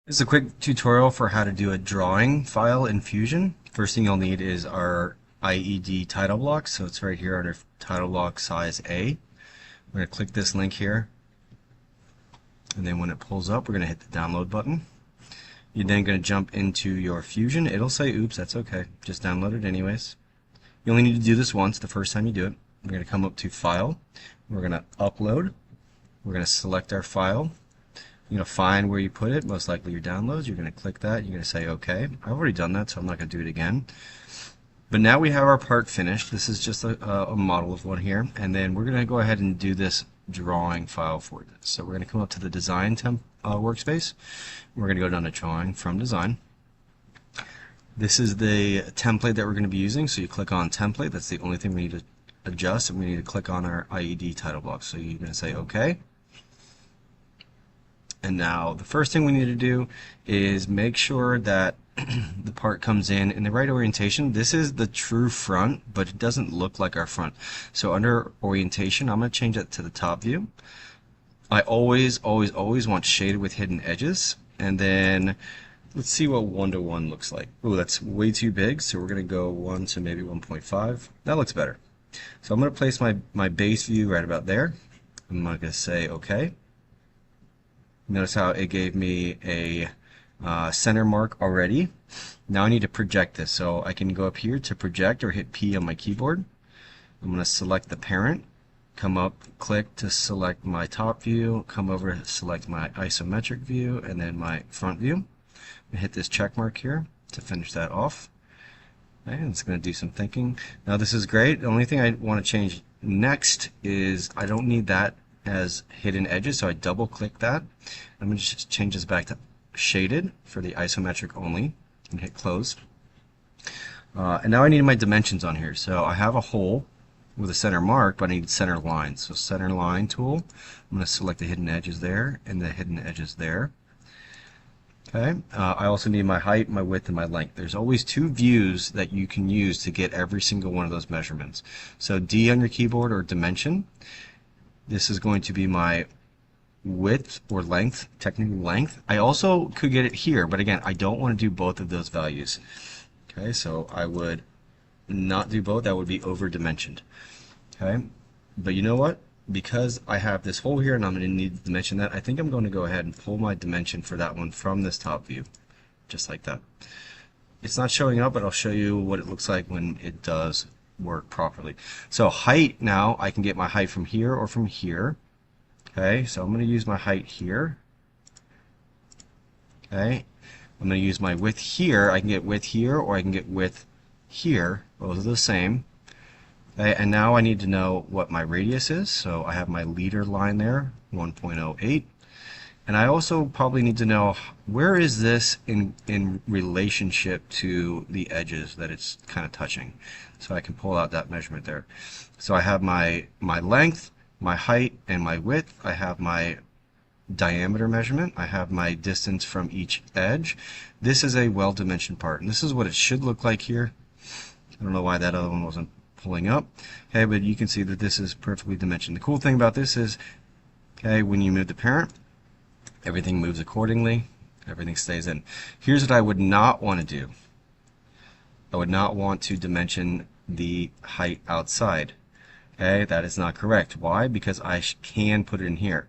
This is a quick tutorial for how to do a drawing file in Fusion. First thing you'll need is our IED title block. So it's right here under title block size A. We're going to click this link here. And then when it pulls up, we're going to hit the download button. You're then going to jump into your Fusion. It'll say, oops, that's okay. Just download it anyways. You only need to do this once the first time you do it. We're going to come up to File. We're going to Upload. We're going to select our file. You're going to find where you put it, most likely your downloads. You're going to click that. You're going to say OK. I've already done that, so I'm not going to do it again. But now we have our part finished. This is just a model of one here. And then we're going to go ahead and do this drawing file for this. So we're going to come up to the Design workspace. We're going to go down to Drawing from Design. This is the template that we're going to be using. So you click on Template. That's the only thing we need to adjust. And we need to click on our IED title block. So you're going to say OK. And now the first thing we need to do is make sure that the part comes in the right orientation. This is the true front, but it doesn't look like our front. So under orientation, I'm going to change that to the top view. I always want shaded with hidden edges. And then let's see what 1:1 looks like. Oh, that's way too big. So we're going to go 1 to maybe 1.5. That looks better. So I'm going to place my base view right about there. I'm going to say OK. Notice how it gave me a center mark already. Now I need to project this. So I can go up here to project or hit P on my keyboard. I'm going to select the parent, come up, click to select my top view, come over to select my isometric view, and then my front view. And hit this check mark here to finish that off. And it's going to do some thinking. Now this is great. The only thing I want to change next is I don't need that as hidden edges, so I double click that. I'm going to just change this back to shaded for the isometric only and hit close. And now I need my dimensions on here. So I have a hole with a center mark, but I need center line. So center line tool, I'm going to select the hidden edges there and the hidden edges there. Okay. I also need my height, my width, and my length. There's always two views that you can use to get every single one of those measurements. So D on your keyboard or dimension. This is going to be my width or length, technically length. I also could get it here, but again, I don't want to do both of those values. Okay, so I would not do both. That would be over dimensioned. Okay, but you know what? Because I have this hole here and I'm going to need to dimension that, I think I'm going to go ahead and pull my dimension for that one from this top view, just like that. It's not showing up, but I'll show you what it looks like when it does work properly. So height, now I can get my height from here or from here. Okay, so I'm going to use my height here. Okay, I'm going to use my width here. I can get width here or I can get width here. Both are the same. Okay, and now I need to know what my radius is. So I have my leader line there, 1.08. And I also probably need to know where is this in relationship to the edges that it's kind of touching. So I can pull out that measurement there. So I have my length, my height, and my width. I have my diameter measurement. I have my distance from each edge. This is a well-dimensioned part, and this is what it should look like here. I don't know why that other one wasn't pulling up. Okay, but you can see that this is perfectly dimensioned. The cool thing about this is, okay, when you move the parent, everything moves accordingly. Everything stays in. Here's what I would not want to do. I would not want to dimension the height outside. Okay, that is not correct. Why? Because I can put it in here.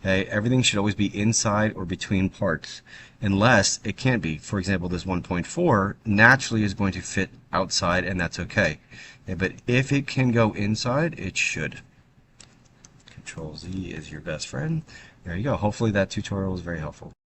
Okay, everything should always be inside or between parts, unless it can't be. For example, this 1.4 naturally is going to fit outside, and that's okay. Okay, but if it can go inside, it should. Control Z is your best friend. There you go. Hopefully that tutorial was very helpful.